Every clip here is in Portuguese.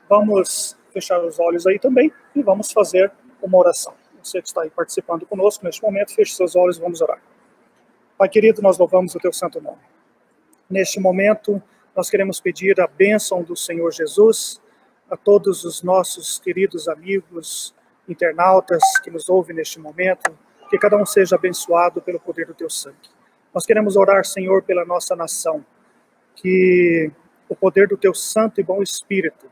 Vamos fechar os olhos aí também e vamos fazer uma oração. Você que está aí participando conosco neste momento, feche seus olhos e vamos orar. Pai querido, nós louvamos o teu santo nome. Neste momento, nós queremos pedir a bênção do Senhor Jesus a todos os nossos queridos amigos, internautas que nos ouvem neste momento, que cada um seja abençoado pelo poder do teu sangue. Nós queremos orar, Senhor, pela nossa nação, que o poder do teu santo e bom Espírito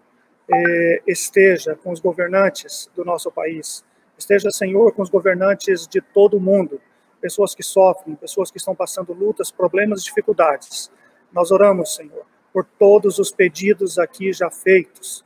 esteja com os governantes do nosso país, esteja, Senhor, com os governantes de todo o mundo, pessoas que sofrem, pessoas que estão passando lutas, problemas, dificuldades. Nós oramos, Senhor, por todos os pedidos aqui já feitos,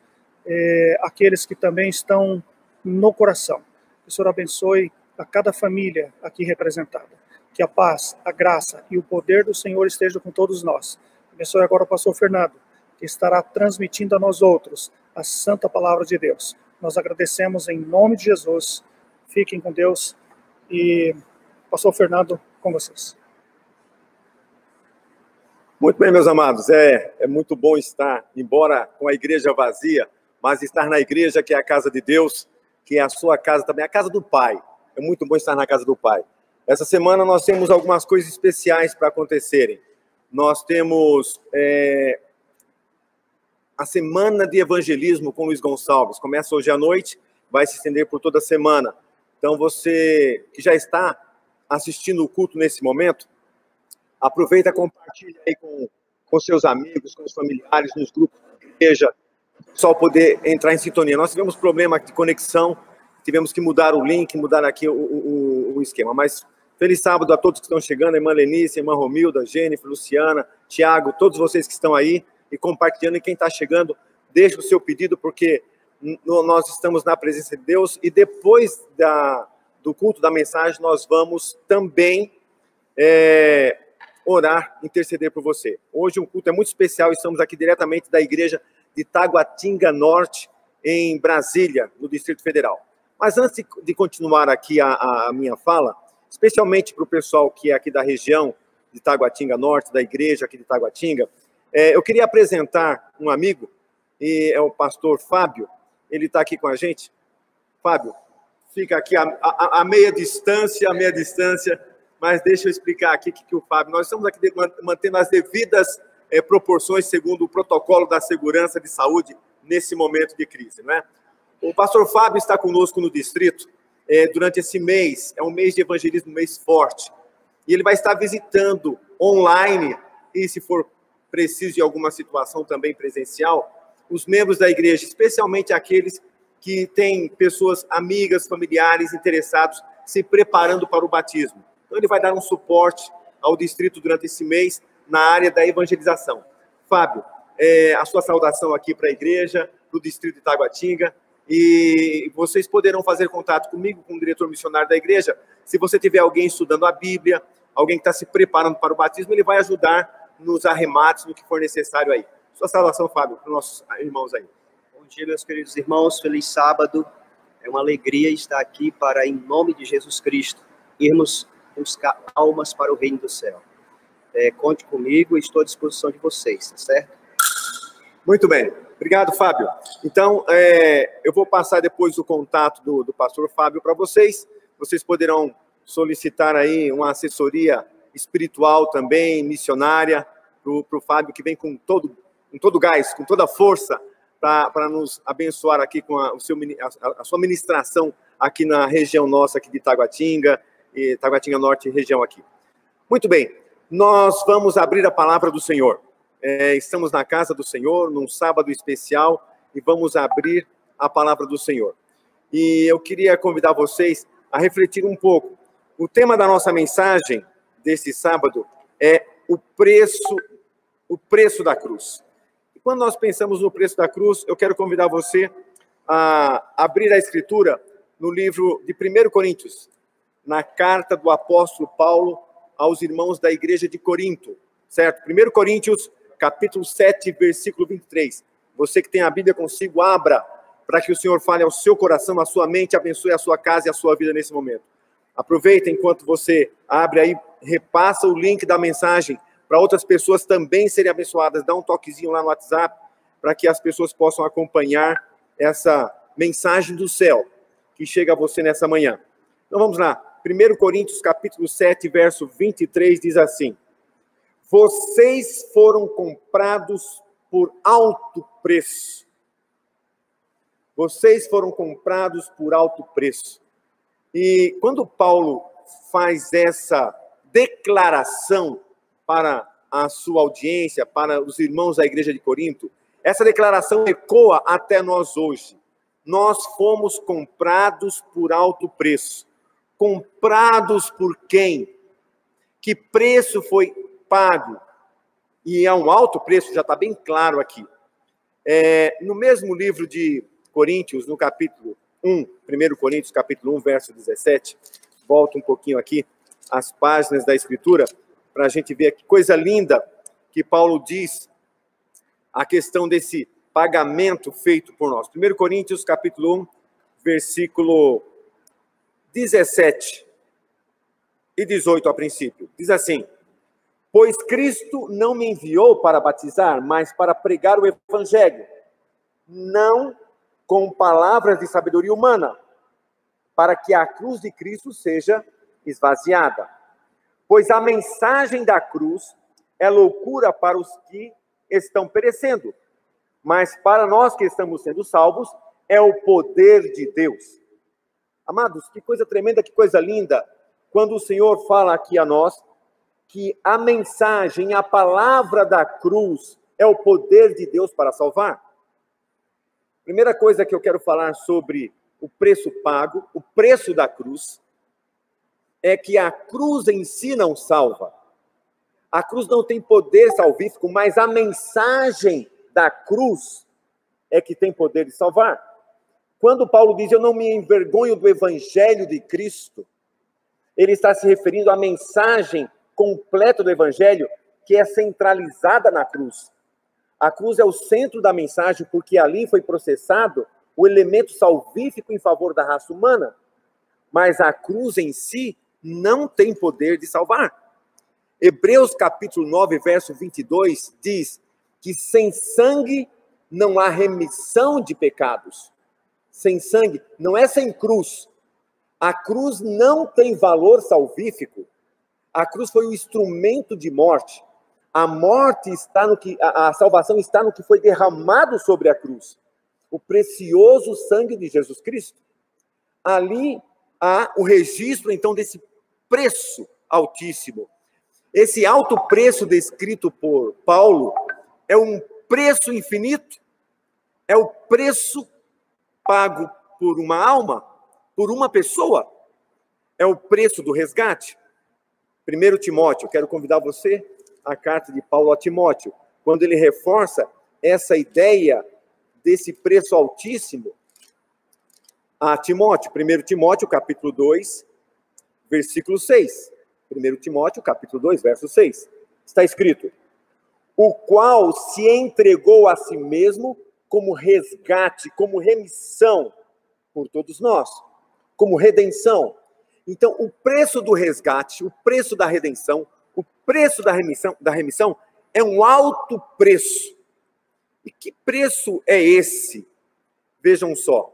aqueles que também estão no coração. Que o Senhor abençoe a cada família aqui representada. Que a paz, a graça e o poder do Senhor estejam com todos nós. Abençoe agora o pastor Fernando, que estará transmitindo a nós outros a santa palavra de Deus. Nós agradecemos em nome de Jesus. Fiquem com Deus e pastor Fernando, com vocês. Muito bem, meus amados, é muito bom estar, embora com a igreja vazia, mas estar na igreja que é a casa de Deus, que é a sua casa também, a casa do Pai. É muito bom estar na casa do Pai. Essa semana nós temos algumas coisas especiais para acontecerem. Nós temos a semana de evangelismo com Luiz Gonçalves. Começa hoje à noite, vai se estender por toda a semana. Então você que já está assistindo o culto nesse momento, aproveita e compartilha aí com seus amigos, com os familiares, nos grupos da igreja, só poder entrar em sintonia. Nós tivemos problema de conexão, tivemos que mudar o link, mudar aqui o esquema, mas feliz sábado a todos que estão chegando, a irmã Lenice, a irmã Romilda, Jennifer, Luciana, Tiago, todos vocês que estão aí e compartilhando, e quem está chegando, deixa o seu pedido, porque nós estamos na presença de Deus, e depois do culto da mensagem, nós vamos também orar, interceder por você. Hoje um culto é muito especial, estamos aqui diretamente da igreja de Taguatinga Norte, em Brasília, no Distrito Federal. Mas antes de continuar aqui a minha fala, especialmente para o pessoal que é aqui da região de Taguatinga Norte, da igreja aqui de Taguatinga, eu queria apresentar um amigo, e é o pastor Fábio. Ele está aqui com a gente. Fábio, fica aqui a meia distância, mas deixa eu explicar aqui que o Fábio, nós estamos aqui mantendo as devidas proporções segundo o protocolo da segurança de saúde nesse momento de crise, não é? O pastor Fábio está conosco no distrito durante esse mês, é um mês de evangelismo, um mês forte, e ele vai estar visitando online, e se for preciso de alguma situação também presencial, os membros da igreja, especialmente aqueles que têm pessoas amigas, familiares, interessados, se preparando para o batismo. Então ele vai dar um suporte ao distrito durante esse mês na área da evangelização. Fábio, a sua saudação aqui para a igreja, para o distrito de Taguatinga, e vocês poderão fazer contato comigo, com o diretor missionário da igreja. Se você tiver alguém estudando a Bíblia, alguém que está se preparando para o batismo, ele vai ajudar nos arremates, no que for necessário aí. Sua saudação, Fábio, para os nossos irmãos aí. Bom dia, meus queridos irmãos, feliz sábado. É uma alegria estar aqui para, em nome de Jesus Cristo, irmos buscar almas para o reino do céu. Conte comigo e estou à disposição de vocês, tá certo? Muito bem. Obrigado, Fábio. Então, eu vou passar depois o contato do pastor Fábio para vocês. Vocês poderão solicitar aí uma assessoria espiritual também, missionária, para o Fábio, que vem com todo gás, com toda a força, para nos abençoar aqui com a sua ministração aqui na região nossa aqui de Taguatinga, e Taguatinga Norte, região aqui. Muito bem, nós vamos abrir a palavra do Senhor. Estamos na casa do Senhor, num sábado especial, e vamos abrir a palavra do Senhor. E eu queria convidar vocês a refletir um pouco. O tema da nossa mensagem desse sábado é o preço da cruz. E quando nós pensamos no preço da cruz, eu quero convidar você a abrir a Escritura no livro de 1 Coríntios, na carta do apóstolo Paulo aos irmãos da igreja de Corinto, certo? 1 Coríntios, capítulo 7, versículo 23. Você que tem a Bíblia consigo, abra, para que o Senhor fale ao seu coração, à sua mente, abençoe a sua casa e a sua vida nesse momento. Aproveita enquanto você abre aí, repassa o link da mensagem para outras pessoas também serem abençoadas. Dá um toquezinho lá no WhatsApp, para que as pessoas possam acompanhar essa mensagem do céu que chega a você nessa manhã. Então vamos lá. 1 Coríntios capítulo 7, verso 23 diz assim: vocês foram comprados por alto preço. Vocês foram comprados por alto preço. E quando Paulo faz essa declaração para a sua audiência, para os irmãos da igreja de Corinto, essa declaração ecoa até nós hoje. Nós fomos comprados por alto preço. Comprados por quem? Que preço foi pago? E é um alto preço, já está bem claro aqui. No mesmo livro de Coríntios, no capítulo 1, 1 Coríntios, capítulo 1, verso 17, volto um pouquinho aqui as páginas da Escritura, para a gente ver que coisa linda que Paulo diz a questão desse pagamento feito por nós. 1 Coríntios, capítulo 1, versículo 17 e 18 a princípio. Diz assim: pois Cristo não me enviou para batizar, mas para pregar o evangelho, não com palavras de sabedoria humana, para que a cruz de Cristo seja esvaziada. Pois a mensagem da cruz é loucura para os que estão perecendo, mas para nós que estamos sendo salvos, é o poder de Deus. Amados, que coisa tremenda, que coisa linda, quando o Senhor fala aqui a nós, que a mensagem, a palavra da cruz, é o poder de Deus para salvar. Primeira coisa que eu quero falar sobre o preço pago, o preço da cruz, é que a cruz em si não salva. A cruz não tem poder salvífico, mas a mensagem da cruz é que tem poder de salvar. Quando Paulo diz, eu não me envergonho do evangelho de Cristo, ele está se referindo à mensagem completa do evangelho, que é centralizada na cruz. A cruz é o centro da mensagem, porque ali foi processado o elemento salvífico em favor da raça humana. Mas a cruz em si não tem poder de salvar. Hebreus capítulo 9, verso 22, diz que sem sangue não há remissão de pecados. Sem sangue, não é sem cruz. A cruz não tem valor salvífico. A cruz foi o instrumento de morte. A morte está no que, a salvação está no que foi derramado sobre a cruz. O precioso sangue de Jesus Cristo. Ali há o registro, então, desse preço altíssimo. Esse alto preço descrito por Paulo é um preço infinito. É o preço pago por uma alma, por uma pessoa. É o preço do resgate. 1 Timóteo, quero convidar você à carta de Paulo a Timóteo, quando ele reforça essa ideia desse preço altíssimo a Timóteo. 1 Timóteo, capítulo 2, versículo 6. 1 Timóteo, capítulo 2, verso 6. Está escrito: o qual se entregou a si mesmo como resgate, como remissão por todos nós, como redenção. Então, o preço do resgate, o preço da redenção, o preço da remissão é um alto preço. E que preço é esse? Vejam só,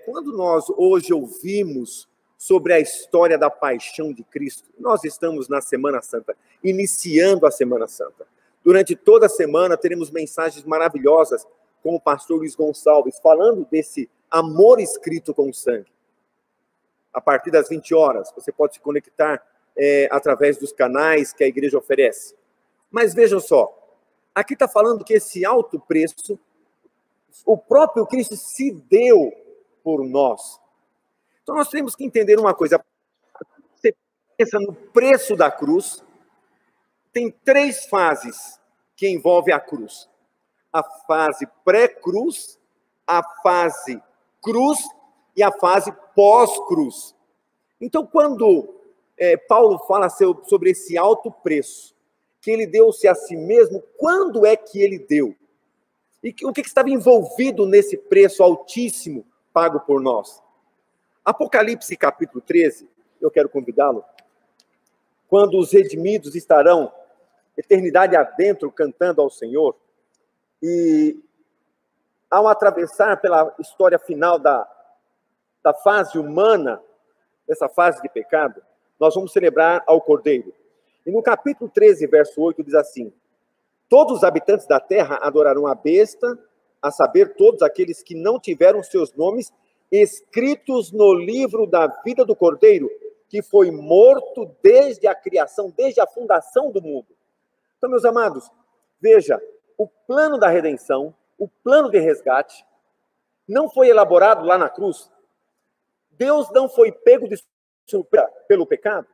quando nós hoje ouvimos sobre a história da paixão de Cristo, nós estamos na Semana Santa, iniciando a Semana Santa. Durante toda a semana teremos mensagens maravilhosas com o pastor Luiz Gonçalves, falando desse amor escrito com sangue. A partir das 20 horas, você pode se conectar através dos canais que a igreja oferece. Mas vejam só, aqui está falando que esse alto preço, o próprio Cristo se deu por nós. Então nós temos que entender uma coisa. Você pensa no preço da cruz, tem 3 fases que envolvem a cruz. A fase pré-cruz, a fase cruz e a fase pós-cruz. Então, quando Paulo fala sobre esse alto preço, que ele deu-se a si mesmo, quando é que ele deu? E o que estava envolvido nesse preço altíssimo pago por nós? Apocalipse capítulo 13, eu quero convidá-lo, quando os redimidos estarão eternidade adentro cantando ao Senhor, E ao atravessar pela história final da fase humana, dessa fase de pecado, nós vamos celebrar ao Cordeiro. E no capítulo 13, verso 8, diz assim: todos os habitantes da terra adorarão a besta, a saber, todos aqueles que não tiveram seus nomes escritos no livro da vida do Cordeiro, que foi morto desde a criação, desde a fundação do mundo. Então, meus amados, veja, o plano da redenção, o plano de resgate, não foi elaborado lá na cruz. Deus não foi pego de surpresa pelo pecado.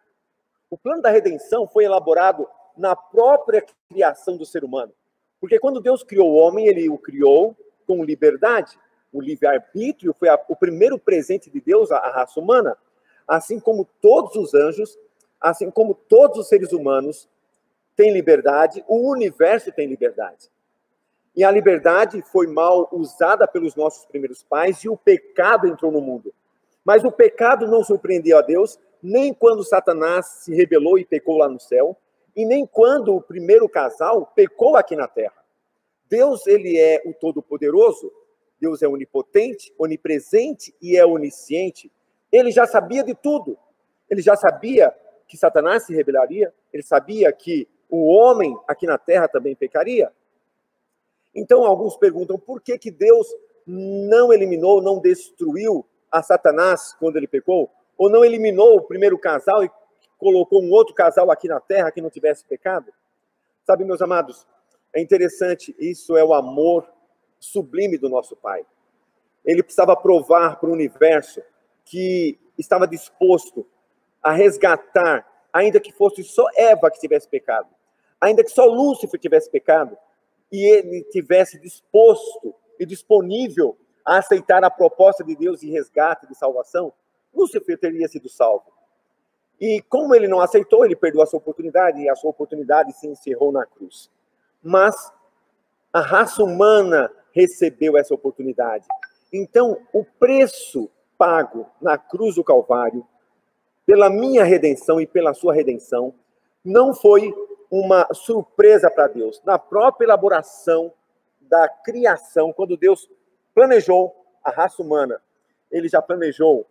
O plano da redenção foi elaborado na própria criação do ser humano. Porque quando Deus criou o homem, ele o criou com liberdade. O livre-arbítrio foi o primeiro presente de Deus à raça humana. Assim como todos os anjos, assim como todos os seres humanos têm liberdade, o universo tem liberdade. E a liberdade foi mal usada pelos nossos primeiros pais e o pecado entrou no mundo. Mas o pecado não surpreendeu a Deus, nem quando Satanás se rebelou e pecou lá no céu, e nem quando o primeiro casal pecou aqui na terra. Deus, ele é o Todo-Poderoso, Deus é onipotente, onipresente e é onisciente. Ele já sabia de tudo. Ele já sabia que Satanás se rebelaria, ele sabia que o homem aqui na terra também pecaria. Então, alguns perguntam por que Deus não eliminou, não destruiu a Satanás quando ele pecou? Ou não eliminou o primeiro casal e colocou um outro casal aqui na terra que não tivesse pecado? Sabe, meus amados, é interessante, isso é o amor sublime do nosso Pai. Ele precisava provar para o universo que estava disposto a resgatar, ainda que fosse só Eva que tivesse pecado, ainda que só Lúcifer tivesse pecado, e ele tivesse disposto e disponível a aceitar a proposta de Deus de resgate, de salvação, Lúcifer teria sido salvo. E como ele não aceitou, ele perdeu a sua oportunidade, e a sua oportunidade se encerrou na cruz. Mas a raça humana recebeu essa oportunidade. Então, o preço pago na cruz do Calvário, pela minha redenção e pela sua redenção, não foi uma surpresa para Deus. Na própria elaboração da criação, quando Deus planejou a raça humana, ele já planejou,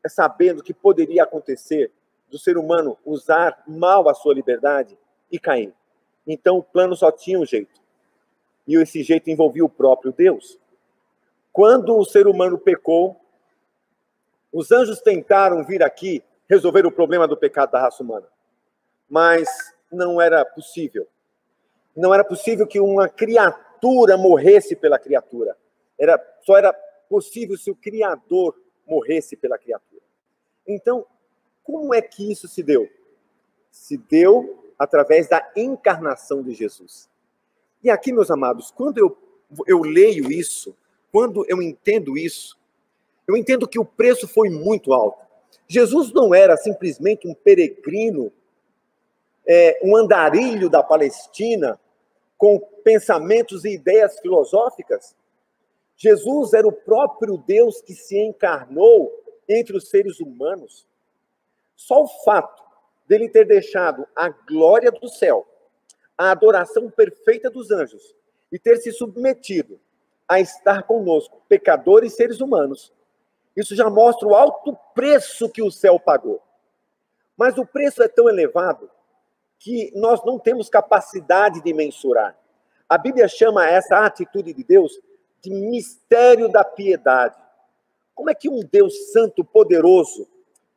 sabendo que poderia acontecer do ser humano usar mal a sua liberdade e cair. Então, o plano só tinha um jeito. E esse jeito envolvia o próprio Deus. Quando o ser humano pecou, os anjos tentaram vir aqui resolver o problema do pecado da raça humana. Mas não era possível. Não era possível que uma criatura morresse pela criatura. Só era possível se o Criador morresse pela criatura. Então, como é que isso se deu? Se deu através da encarnação de Jesus. E aqui, meus amados, quando eu leio isso, quando eu entendo isso, eu entendo que o preço foi muito alto. Jesus não era simplesmente um peregrino, um andarilho da Palestina, com pensamentos e ideias filosóficas. Jesus era o próprio Deus que se encarnou entre os seres humanos. Só o fato dele ter deixado a glória do céu, a adoração perfeita dos anjos, e ter se submetido a estar conosco, pecadores e seres humanos, isso já mostra o alto preço que o céu pagou. Mas o preço é tão elevado que nós não temos capacidade de mensurar. A Bíblia chama essa atitude de Deus de mistério da piedade. Como é que um Deus santo, poderoso,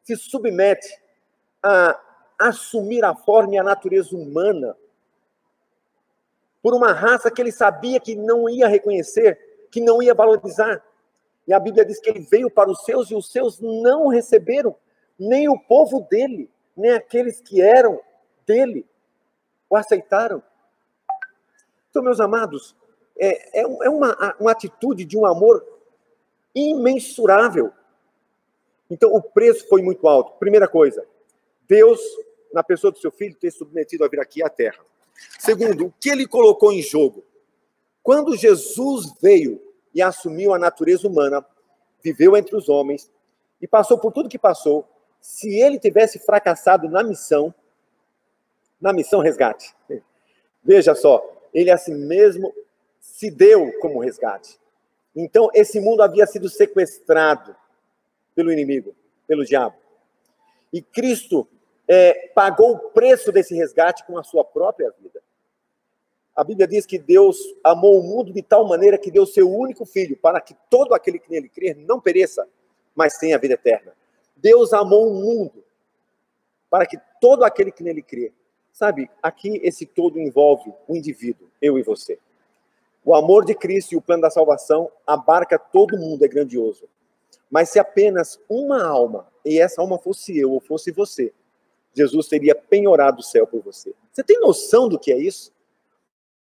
se submete a assumir a forma e a natureza humana por uma raça que ele sabia que não ia reconhecer, que não ia valorizar? E a Bíblia diz que ele veio para os seus e os seus não o receberam, nem o povo dele, nem aqueles que eram dele o aceitaram. Então, meus amados, é uma atitude de um amor imensurável. Então, o preço foi muito alto. Primeira coisa, Deus, na pessoa do seu filho, ter submetido a vir aqui à terra. Segundo, o que ele colocou em jogo? Quando Jesus veio e assumiu a natureza humana, viveu entre os homens e passou por tudo que passou, se ele tivesse fracassado na missão resgate, veja só, ele assim mesmo se deu como resgate. Então, esse mundo havia sido sequestrado pelo inimigo, pelo diabo. E Cristo pagou o preço desse resgate com a sua própria vida. A Bíblia diz que Deus amou o mundo de tal maneira que deu seu único filho, para que todo aquele que nele crer não pereça, mas tenha a vida eterna. Deus amou o mundo, para que todo aquele que nele crer. Sabe, aqui esse todo envolve o indivíduo, eu e você. O amor de Cristo e o plano da salvação abarca todo mundo, é grandioso. Mas se apenas uma alma, e essa alma fosse eu ou fosse você, Jesus teria penhorado o céu por você. Você tem noção do que é isso?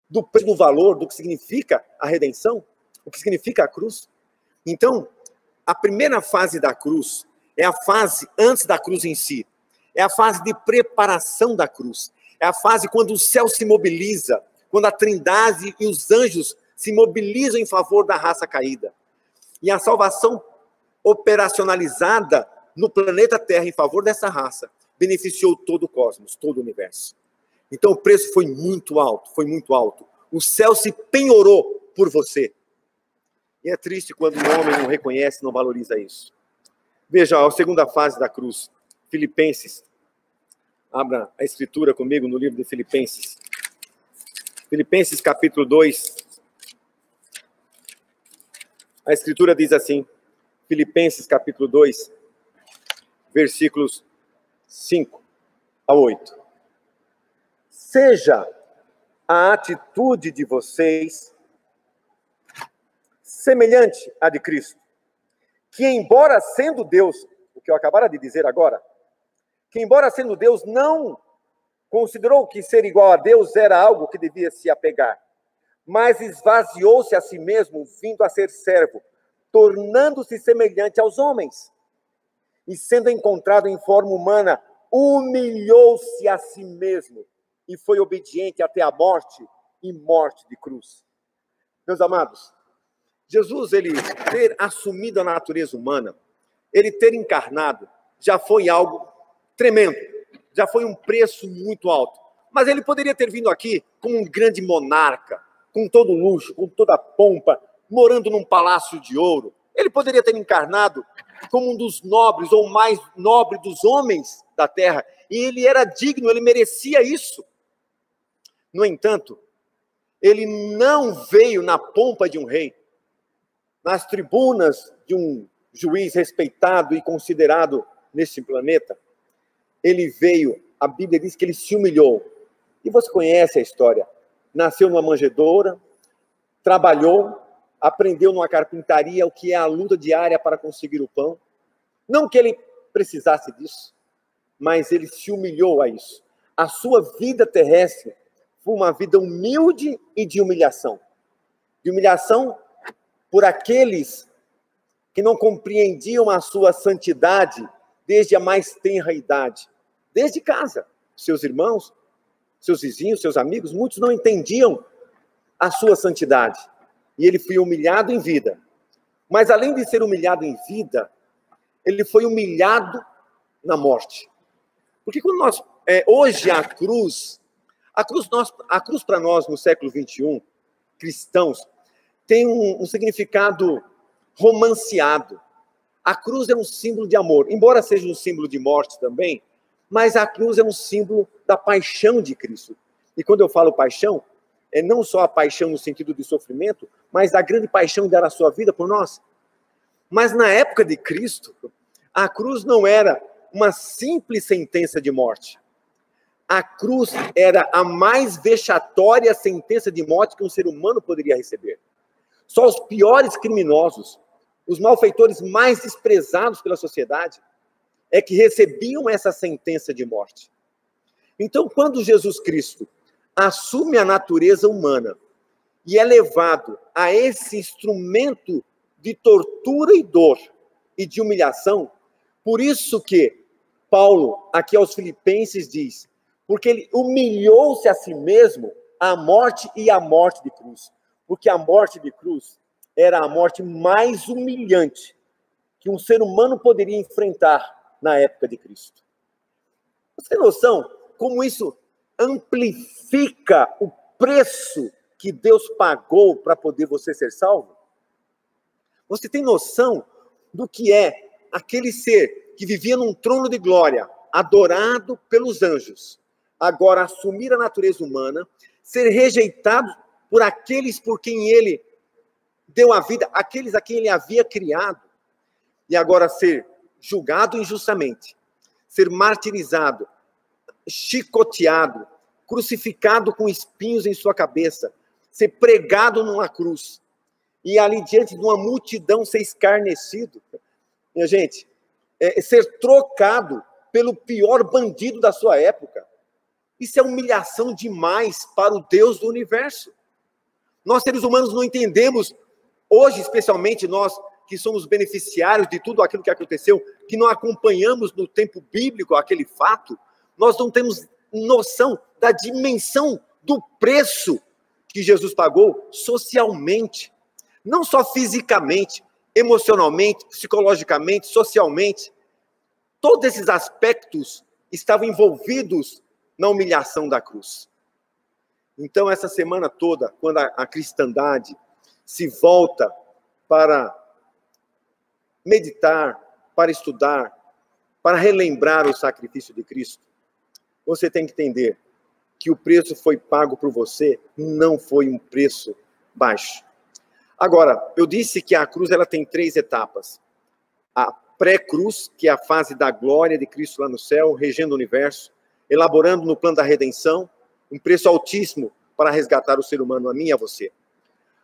Do preço, do valor, do que significa a redenção? O que significa a cruz? Então, a primeira fase da cruz é a fase antes da cruz em si. É a fase de preparação da cruz. É a fase quando o céu se mobiliza, quando a Trindade e os anjos se mobilizam em favor da raça caída. E a salvação operacionalizada no planeta Terra em favor dessa raça beneficiou todo o cosmos, todo o universo. Então o preço foi muito alto, foi muito alto. O céu se penhorou por você. E é triste quando o homem não reconhece, não valoriza isso. Veja a segunda fase da cruz, Filipenses. Abra a escritura comigo no livro de Filipenses. Filipenses capítulo 2. A escritura diz assim, Filipenses capítulo 2, versículos 5 a 8. Seja a atitude de vocês semelhante à de Cristo, que embora sendo Deus, o que eu acabara de dizer agora, que embora sendo Deus não considerou que ser igual a Deus era algo que devia se apegar, mas esvaziou-se a si mesmo, vindo a ser servo, tornando-se semelhante aos homens. E sendo encontrado em forma humana, humilhou-se a si mesmo e foi obediente até a morte e morte de cruz. Meus amados, Jesus, ele ter assumido a natureza humana, ele ter encarnado, já foi algo tremendo, já foi um preço muito alto. Mas ele poderia ter vindo aqui como um grande monarca, com todo luxo, com toda a pompa, morando num palácio de ouro. Ele poderia ter encarnado como um dos nobres, ou mais nobre dos homens da terra. E ele era digno, ele merecia isso. No entanto, ele não veio na pompa de um rei, nas tribunas de um juiz respeitado e considerado neste planeta. Ele veio, a Bíblia diz que ele se humilhou. E você conhece a história. Nasceu numa manjedoura, trabalhou, aprendeu numa carpintaria o que é a luta diária para conseguir o pão. Não que ele precisasse disso, mas ele se humilhou a isso. A sua vida terrestre foi uma vida humilde e de humilhação. De humilhação por aqueles que não compreendiam a sua santidade desde a mais tenra idade. Desde casa, seus irmãos, seus vizinhos, seus amigos, muitos não entendiam a sua santidade. E ele foi humilhado em vida. Mas além de ser humilhado em vida, ele foi humilhado na morte. Porque quando nós, hoje a cruz para nós no século XXI, cristãos, tem um significado romanceado. A cruz é um símbolo de amor, embora seja um símbolo de morte também, mas a cruz é um símbolo da paixão de Cristo. E quando eu falo paixão, é não só a paixão no sentido de sofrimento, mas a grande paixão de dar a sua vida por nós. Mas na época de Cristo, a cruz não era uma simples sentença de morte. A cruz era a mais vexatória sentença de morte que um ser humano poderia receber. Só os piores criminosos, os malfeitores mais desprezados pela sociedade, é que recebiam essa sentença de morte. Então, quando Jesus Cristo assume a natureza humana e é levado a esse instrumento de tortura e dor e de humilhação, por isso que Paulo, aqui aos Filipenses, diz, porque ele humilhou-se a si mesmo à morte e à morte de cruz. Porque a morte de cruz era a morte mais humilhante que um ser humano poderia enfrentar na época de Cristo. Você tem noção como isso amplifica o preço que Deus pagou para poder você ser salvo? Você tem noção do que é aquele ser que vivia num trono de glória, adorado pelos anjos, agora assumir a natureza humana, ser rejeitado por aqueles por quem ele deu a vida, aqueles a quem ele havia criado, e agora ser julgado injustamente, ser martirizado, chicoteado, crucificado com espinhos em sua cabeça, ser pregado numa cruz, e ali diante de uma multidão ser escarnecido. Minha gente, ser trocado pelo pior bandido da sua época. Isso é humilhação demais para o Deus do universo. Nós, seres humanos, não entendemos, hoje, especialmente nós que somos beneficiários de tudo aquilo que aconteceu, que não acompanhamos no tempo bíblico aquele fato, nós não temos noção da dimensão do preço que Jesus pagou socialmente. Não só fisicamente, emocionalmente, psicologicamente, socialmente. Todos esses aspectos estavam envolvidos na humilhação da cruz. Então, essa semana toda, quando a cristandade se volta para meditar, para estudar, para relembrar o sacrifício de Cristo, você tem que entender que o preço foi pago por você, não foi um preço baixo. Agora, eu disse que a cruz ela tem 3 etapas. A pré-cruz, que é a fase da glória de Cristo lá no céu, regendo o universo, elaborando no plano da redenção, um preço altíssimo para resgatar o ser humano, a mim e a você.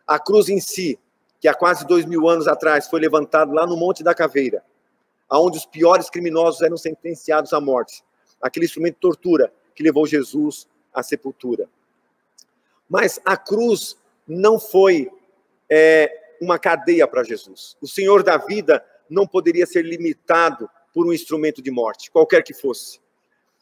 A cruz em si, que há quase 2000 anos atrás foi levantado lá no Monte da Caveira, onde os piores criminosos eram sentenciados à morte. Aquele instrumento de tortura que levou Jesus à sepultura. Mas a cruz não foi uma cadeia para Jesus. O Senhor da vida não poderia ser limitado por um instrumento de morte, qualquer que fosse.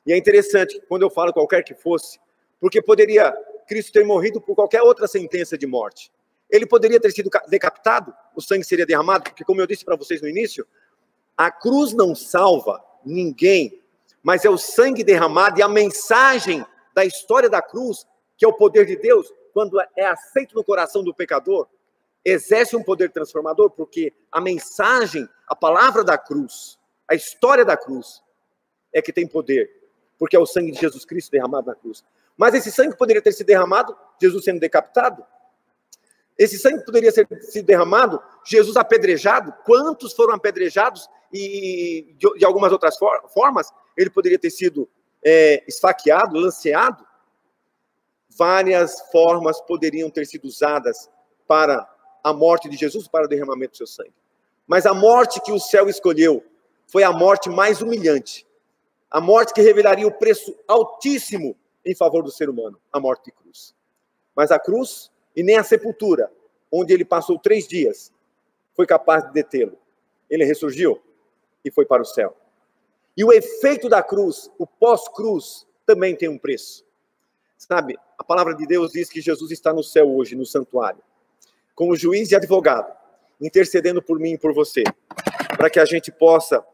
E é interessante, quando eu falo qualquer que fosse, porque poderia Cristo ter morrido por qualquer outra sentença de morte. Ele poderia ter sido decapitado, o sangue seria derramado, porque, como eu disse para vocês no início, a cruz não salva ninguém, mas é o sangue derramado e a mensagem da história da cruz, que é o poder de Deus, quando é aceito no coração do pecador, exerce um poder transformador, porque a mensagem, a palavra da cruz, a história da cruz, é que tem poder, porque é o sangue de Jesus Cristo derramado na cruz. Mas esse sangue poderia ter sido derramado, Jesus sendo decapitado? Esse sangue poderia ter sido derramado, Jesus apedrejado? Quantos foram apedrejados? E de algumas outras formas, ele poderia ter sido esfaqueado, lanceado? Várias formas poderiam ter sido usadas para a morte de Jesus, para o derramamento do seu sangue. Mas a morte que o céu escolheu foi a morte mais humilhante. A morte que revelaria o preço altíssimo em favor do ser humano, a morte de cruz. Mas a cruz e nem a sepultura, onde ele passou 3 dias, foi capaz de detê-lo. Ele ressurgiu e foi para o céu. E o efeito da cruz, o pós-cruz, também tem um preço. Sabe, a palavra de Deus diz que Jesus está no céu hoje, no santuário, como juiz e advogado, intercedendo por mim e por você, para que a gente possa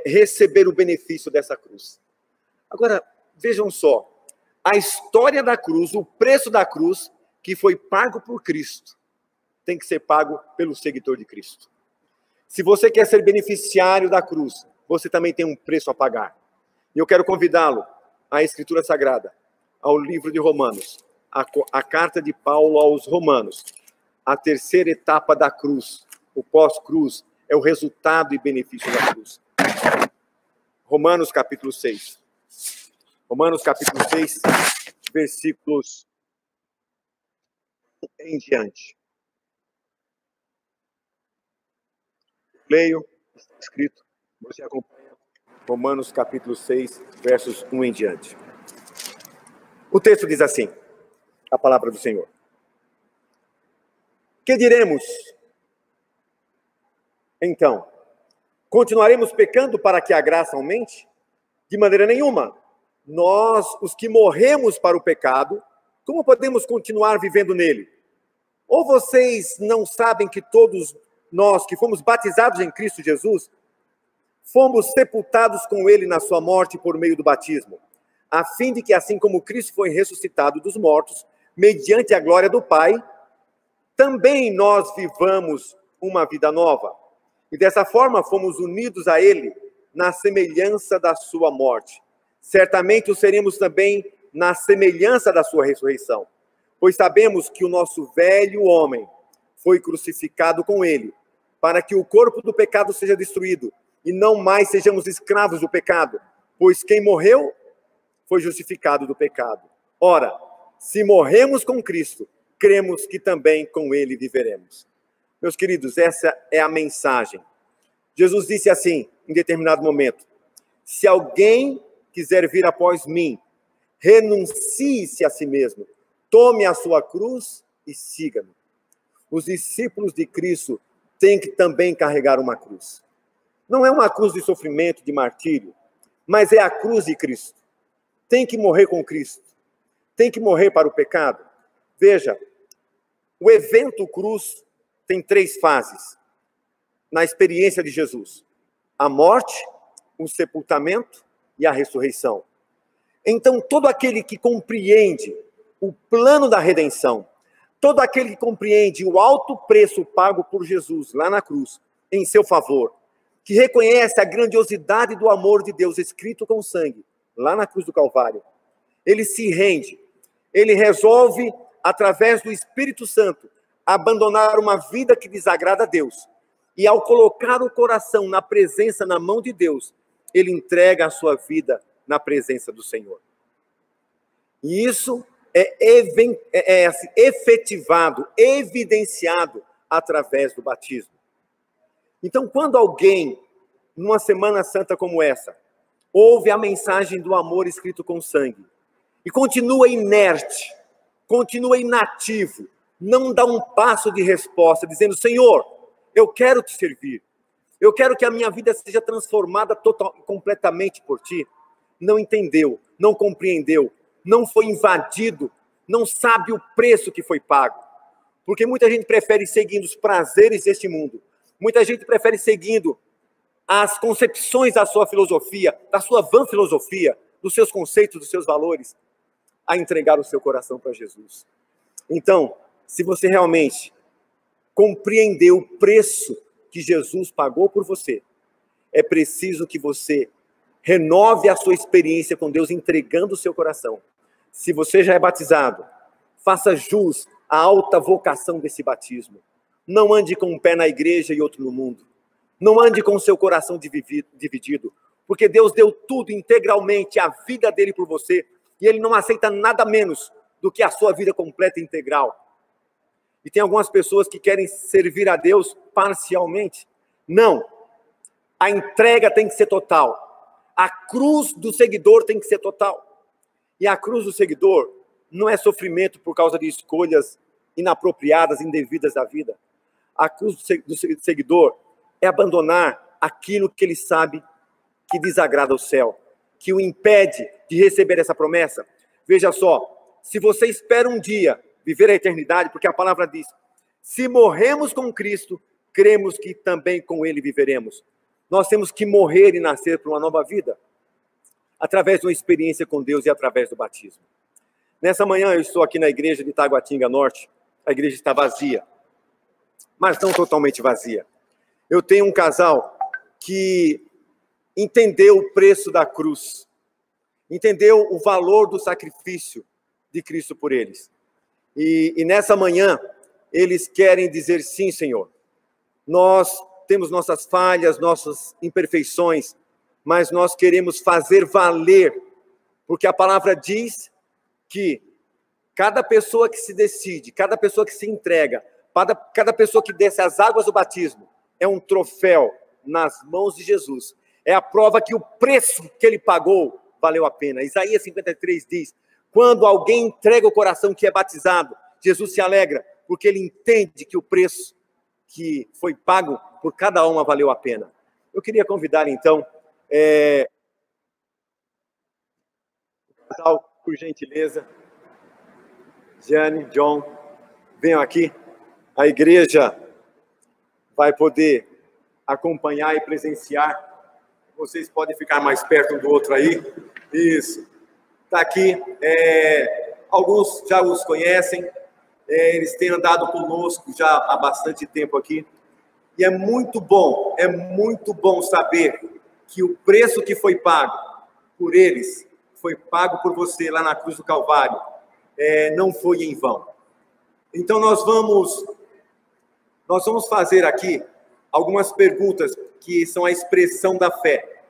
receber o benefício dessa cruz. Agora, vejam só, a história da cruz, o preço da cruz, que foi pago por Cristo, tem que ser pago pelo seguidor de Cristo. Se você quer ser beneficiário da cruz, você também tem um preço a pagar. E eu quero convidá-lo à Escritura Sagrada, ao livro de Romanos, a carta de Paulo aos Romanos. A 3ª etapa da cruz, o pós-cruz, é o resultado e benefício da cruz. Romanos capítulo 6. Romanos capítulo 6, versículos em diante. Leio, está escrito, você acompanha. Romanos capítulo 6, versos 1 em diante. O texto diz assim, a palavra do Senhor. Que diremos? Então, continuaremos pecando para que a graça aumente? De maneira nenhuma. Nós, os que morremos para o pecado, como podemos continuar vivendo nele? Ou vocês não sabem que todos nós que fomos batizados em Cristo Jesus, fomos sepultados com ele na sua morte por meio do batismo, a fim de que, assim como Cristo foi ressuscitado dos mortos, mediante a glória do Pai, também nós vivamos uma vida nova. E dessa forma fomos unidos a Ele na semelhança da sua morte. Certamente o seremos também na semelhança da sua ressurreição. Pois sabemos que o nosso velho homem foi crucificado com Ele, para que o corpo do pecado seja destruído, e não mais sejamos escravos do pecado, pois quem morreu foi justificado do pecado. Ora, se morremos com Cristo, cremos que também com Ele viveremos. Meus queridos, essa é a mensagem. Jesus disse assim, em determinado momento: se alguém quiser vir após mim, renuncie-se a si mesmo, tome a sua cruz e siga-me. Os discípulos de Cristo têm que também carregar uma cruz. Não é uma cruz de sofrimento, de martírio, mas é a cruz de Cristo. Tem que morrer com Cristo. Tem que morrer para o pecado. Veja, o evento cruz tem 3 fases na experiência de Jesus: a morte, o sepultamento e a ressurreição. Então, todo aquele que compreende o plano da redenção, todo aquele que compreende o alto preço pago por Jesus lá na cruz, em seu favor, que reconhece a grandiosidade do amor de Deus escrito com sangue, lá na cruz do Calvário, ele se rende, ele resolve, através do Espírito Santo, abandonar uma vida que desagrada a Deus. E ao colocar o coração na presença, na mão de Deus, ele entrega a sua vida na presença do Senhor. E isso é efetivado, evidenciado através do batismo. Então, quando alguém, numa Semana Santa como essa, ouve a mensagem do amor escrito com sangue, e continua inerte, continua inativo, não dá um passo de resposta, dizendo: Senhor, eu quero te servir, eu quero que a minha vida seja transformada completamente por ti, não entendeu, não compreendeu, não foi invadido, não sabe o preço que foi pago. Porque muita gente prefere seguir os prazeres deste mundo, muita gente prefere seguindo as concepções da sua filosofia, da sua vã filosofia, dos seus conceitos, dos seus valores, a entregar o seu coração para Jesus. Então, se você realmente compreender o preço que Jesus pagou por você, é preciso que você renove a sua experiência com Deus, entregando o seu coração. Se você já é batizado, faça jus à alta vocação desse batismo. Não ande com um pé na igreja e outro no mundo. Não ande com o seu coração dividido, porque Deus deu tudo integralmente, a vida dele por você, e ele não aceita nada menos do que a sua vida completa e integral. E tem algumas pessoas que querem servir a Deus parcialmente. Não. A entrega tem que ser total. A cruz do seguidor tem que ser total. E a cruz do seguidor não é sofrimento por causa de escolhas inapropriadas, indevidas da vida. A cruz do seguidor é abandonar aquilo que ele sabe que desagrada o céu, que o impede de receber essa promessa. Veja só, se você espera um dia viver a eternidade, porque a palavra diz: se morremos com Cristo, cremos que também com Ele viveremos. Nós temos que morrer e nascer para uma nova vida, através de uma experiência com Deus e através do batismo. Nessa manhã eu estou aqui na igreja de Taguatinga Norte. A igreja está vazia, mas não totalmente vazia. Eu tenho um casal que entendeu o preço da cruz, entendeu o valor do sacrifício de Cristo por eles. E nessa manhã, eles querem dizer: sim, Senhor, nós temos nossas falhas, nossas imperfeições, mas nós queremos fazer valer, porque a palavra diz que cada pessoa que se decide, cada pessoa que se entrega, cada pessoa que desce as águas do batismo, é um troféu nas mãos de Jesus. É a prova que o preço que ele pagou valeu a pena. Isaías 53 diz: quando alguém entrega o coração que é batizado, Jesus se alegra, porque ele entende que o preço que foi pago por cada alma valeu a pena. Eu queria convidar, então, por gentileza, Jane, John, venham aqui. A igreja vai poder acompanhar e presenciar. Vocês podem ficar mais perto um do outro aí. Isso. Está aqui alguns já os conhecem, eles têm andado conosco já há bastante tempo aqui. E é muito bom saber que o preço que foi pago por eles, foi pago por você lá na cruz do Calvário, não foi em vão. Então nós vamos fazer aqui algumas perguntas que são a expressão da fé,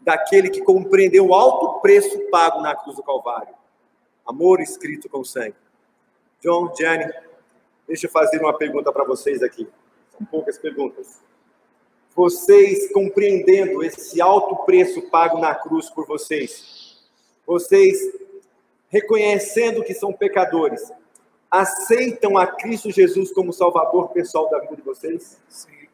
daquele que compreendeu o alto preço pago na cruz do Calvário. Amor escrito com sangue. John, Jenny, deixa eu fazer uma pergunta para vocês aqui. São poucas perguntas. Vocês compreendendo esse alto preço pago na cruz por vocês, vocês reconhecendo que são pecadores, aceitam a Cristo Jesus como Salvador pessoal da vida de vocês? Sim.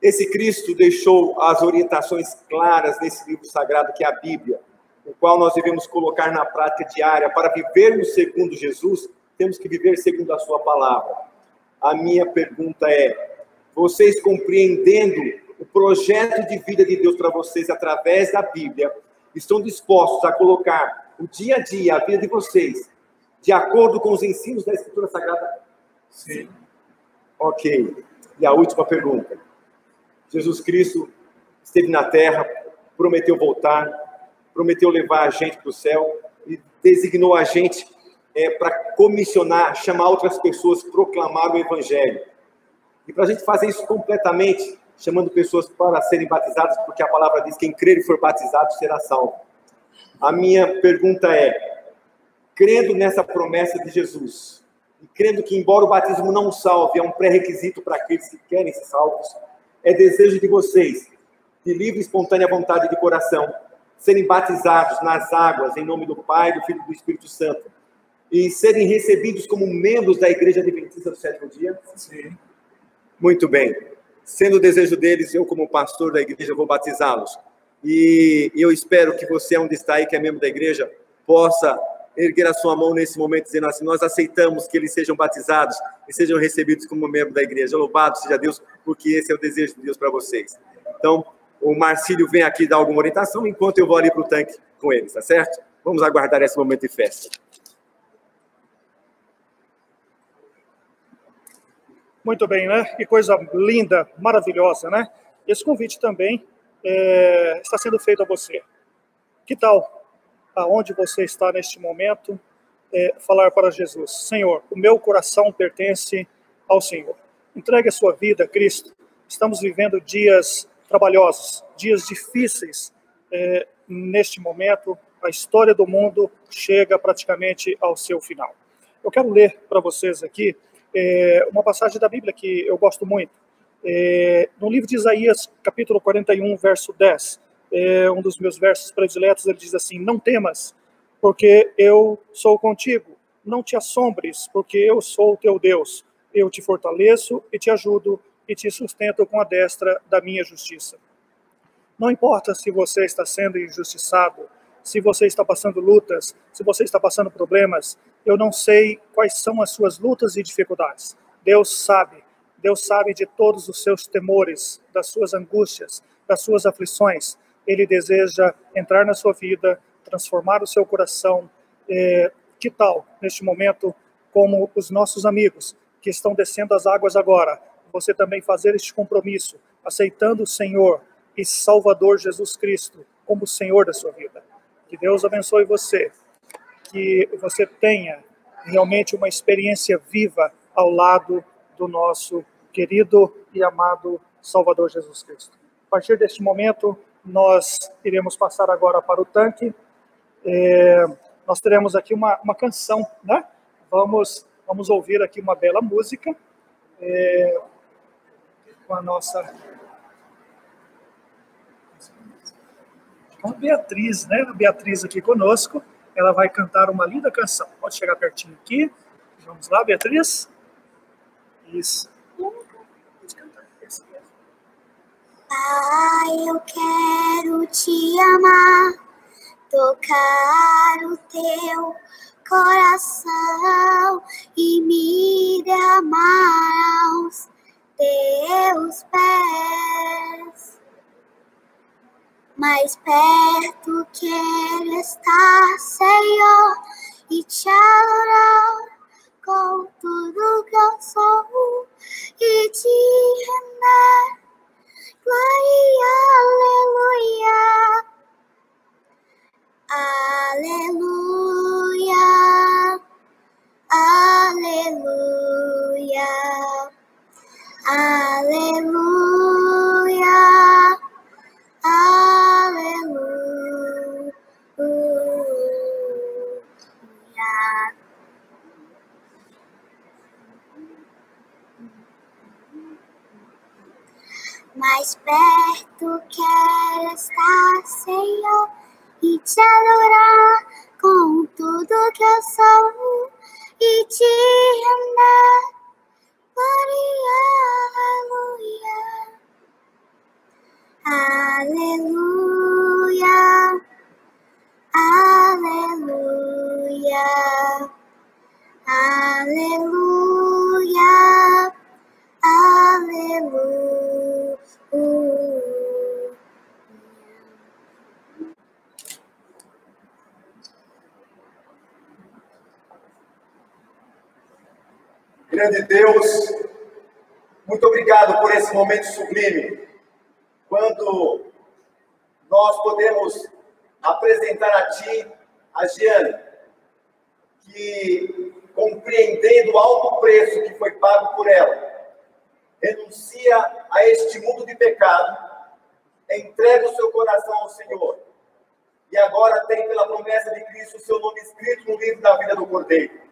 Esse Cristo deixou as orientações claras nesse livro sagrado que é a Bíblia, o qual nós devemos colocar na prática diária. Para vivermos segundo Jesus, temos que viver segundo a sua palavra. A minha pergunta é: vocês compreendendo o projeto de vida de Deus para vocês através da Bíblia, estão dispostos a colocar o dia a dia, a vida de vocês, de acordo com os ensinos da Escritura Sagrada? Sim. Ok. E a última pergunta. Jesus Cristo esteve na Terra, prometeu voltar, prometeu levar a gente para o céu e designou a gente para comissionar, chamar outras pessoas, proclamar o Evangelho. E para a gente fazer isso completamente, chamando pessoas para serem batizadas, porque a palavra diz que quem crer e for batizado será salvo. A minha pergunta é, crendo nessa promessa de Jesus, e crendo que embora o batismo não salve, é um pré-requisito para aqueles que querem ser salvos, é desejo de vocês, de livre e espontânea vontade de coração, serem batizados nas águas, em nome do Pai, do Filho e do Espírito Santo, e serem recebidos como membros da Igreja Adventista do Sétimo Dia? Sim. Muito bem. Sendo o desejo deles, eu como pastor da igreja vou batizá-los. E eu espero que você, onde está aí, que é membro da igreja, possa erguer a sua mão nesse momento, dizendo assim: nós aceitamos que eles sejam batizados e sejam recebidos como membro da igreja. Louvado seja Deus, porque esse é o desejo de Deus para vocês. Então, o Marcílio vem aqui dar alguma orientação, enquanto eu vou ali para o tanque com eles, tá certo? Vamos aguardar esse momento de festa. Muito bem, né? Que coisa linda, maravilhosa, né? Esse convite também está sendo feito a você. Que tal, aonde você está neste momento, falar para Jesus: Senhor, o meu coração pertence ao Senhor. Entregue a sua vida a Cristo. Estamos vivendo dias trabalhosos, dias difíceis. Neste momento, a história do mundo chega praticamente ao seu final. Eu quero ler para vocês aqui uma passagem da Bíblia que eu gosto muito. No livro de Isaías, capítulo 41, verso 10, um dos meus versos prediletos, ele diz assim: não temas, porque eu sou contigo. Não te assombres, porque eu sou o teu Deus. Eu te fortaleço e te ajudo e te sustento com a destra da minha justiça. Não importa se você está sendo injustiçado, se você está passando lutas, se você está passando problemas, eu não sei quais são as suas lutas e dificuldades. Deus sabe de todos os seus temores, das suas angústias, das suas aflições. Ele deseja entrar na sua vida, transformar o seu coração. Que tal, neste momento, como os nossos amigos que estão descendo as águas agora, você também fazer este compromisso, aceitando o Senhor e Salvador Jesus Cristo como o Senhor da sua vida. Que Deus abençoe você, que você tenha realmente uma experiência viva ao lado do nosso querido e amado Salvador Jesus Cristo. A partir deste momento, nós iremos passar agora para o tanque. Nós teremos aqui uma canção, né? Vamos ouvir aqui uma bela música com a nossa... com a Beatriz, né? A Beatriz aqui conosco. Ela vai cantar uma linda canção. Pode chegar pertinho aqui. Vamos lá, Beatriz. Isso. Pai, eu quero te amar, tocar o teu coração e me derramar aos teus pés. Mais perto quero estar, Senhor, e te adorar com tudo que eu sou e te render glória, aleluia, aleluia, aleluia, aleluia, aleluia. Mais perto quero estar, Senhor, e te adorar com tudo que eu sou e te render glória, aleluia, aleluia, aleluia, aleluia. Grande Deus, muito obrigado por esse momento sublime, quando nós podemos apresentar a Ti, a Giane, que, compreendendo o alto preço que foi pago por ela, renuncia a este mundo de pecado, entrega o seu coração ao Senhor, e agora tem pela promessa de Cristo o seu nome escrito no livro da vida do Cordeiro.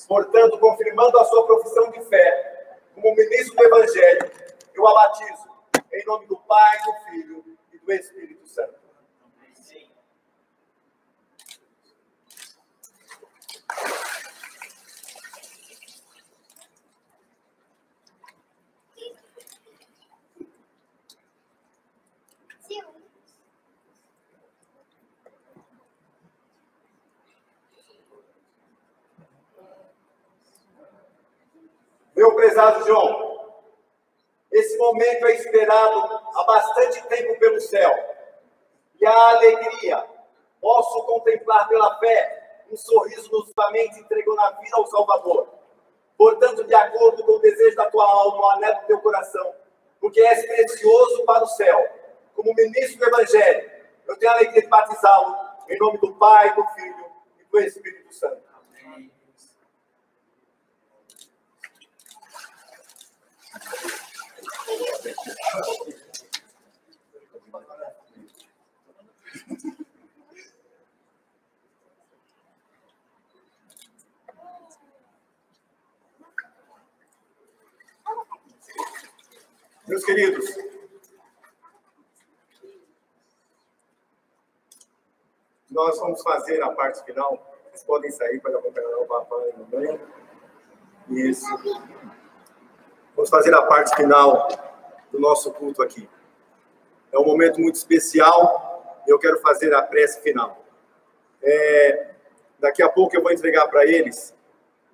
Portanto, confirmando a sua profissão de fé, como ministro do Evangelho, eu a batizo em nome do Pai, do Filho e do Espírito Santo. Sim. Meu prezado João, esse momento é esperado há bastante tempo pelo céu. E a alegria, posso contemplar pela fé um sorriso nos mente entregando a vida ao Salvador. Portanto, de acordo com o desejo da tua alma, o anelo do teu coração, porque és precioso para o céu, como ministro do Evangelho, eu tenho a alegria de batizá-lo em nome do Pai, do Filho e do Espírito Santo. Meus queridos, nós vamos fazer a parte final. Vocês podem sair para acompanhar o papai e a mamãe. Isso. Vamos fazer a parte final do nosso culto aqui. É um momento muito especial e eu quero fazer a prece final. Daqui a pouco eu vou entregar para eles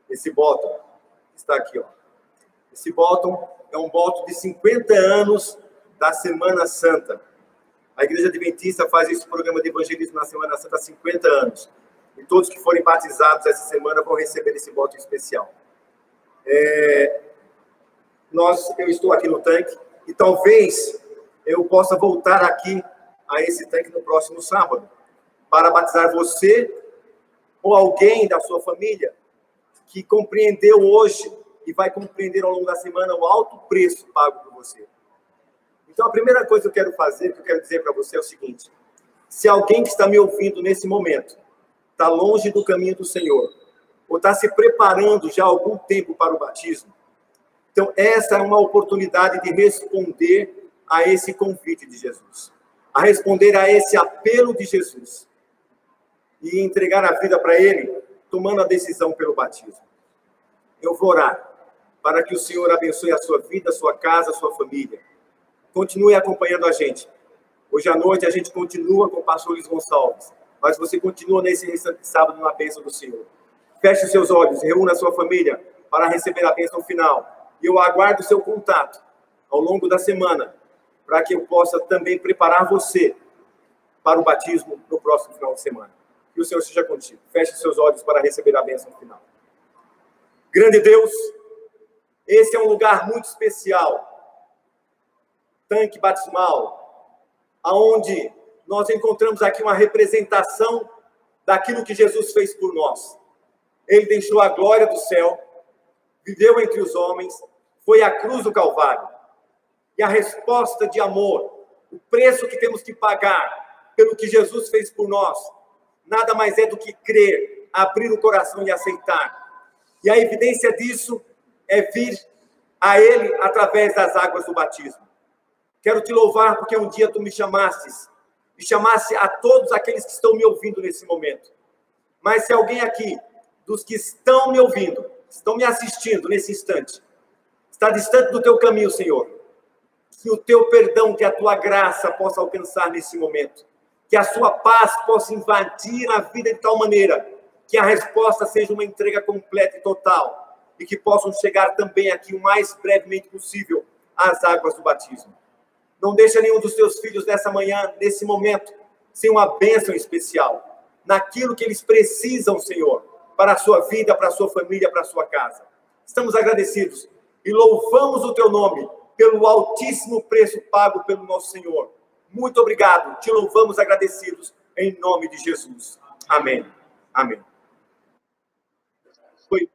esse bottom. Está aqui, ó. Esse bottom é um bottom de 50 anos da Semana Santa. A Igreja Adventista faz esse programa de evangelismo na Semana Santa há 50 anos. E todos que forem batizados essa semana vão receber esse bottom especial. Eu estou aqui no tanque e talvez eu possa voltar aqui a esse tanque no próximo sábado para batizar você ou alguém da sua família que compreendeu hoje e vai compreender ao longo da semana o alto preço pago por você. Então, a primeira coisa que eu quero fazer, que eu quero dizer para você é o seguinte: se alguém que está me ouvindo nesse momento está longe do caminho do Senhor, ou está se preparando já há algum tempo para o batismo, então essa é uma oportunidade de responder a esse convite de Jesus, a responder a esse apelo de Jesus e entregar a vida para Ele, tomando a decisão pelo batismo. Eu vou orar para que o Senhor abençoe a sua vida, a sua casa, a sua família. Continue acompanhando a gente. Hoje à noite a gente continua com o pastor Luiz Gonçalves, mas você continua nesse restante de sábado na bênção do Senhor. Feche os seus olhos, reúna a sua família para receber a bênção final. E eu aguardo o seu contato ao longo da semana, para que eu possa também preparar você para o batismo no próximo final de semana. Que o Senhor seja contigo. Feche seus olhos para receber a bênção final. Grande Deus, esse é um lugar muito especial. Tanque batismal, aonde nós encontramos aqui uma representação daquilo que Jesus fez por nós. Ele deixou a glória do céu, viveu entre os homens, foi à cruz do Calvário. E a resposta de amor, o preço que temos que pagar pelo que Jesus fez por nós, nada mais é do que crer, abrir o coração e aceitar. E a evidência disso é vir a Ele através das águas do batismo. Quero te louvar porque um dia tu me chamaste a todos aqueles que estão me ouvindo nesse momento. Mas se alguém aqui, dos que estão me ouvindo, estão me assistindo nesse instante, está distante do teu caminho, Senhor, que o teu perdão, que a tua graça possa alcançar nesse momento, que a sua paz possa invadir a vida de tal maneira que a resposta seja uma entrega completa e total, e que possam chegar também aqui o mais brevemente possível às águas do batismo. Não deixa nenhum dos teus filhos nessa manhã, nesse momento, sem uma bênção especial, naquilo que eles precisam, Senhor, para a sua vida, para a sua família, para a sua casa. Estamos agradecidos e louvamos o teu nome pelo altíssimo preço pago pelo nosso Senhor. Muito obrigado, te louvamos agradecidos, em nome de Jesus. Amém. Amém. Foi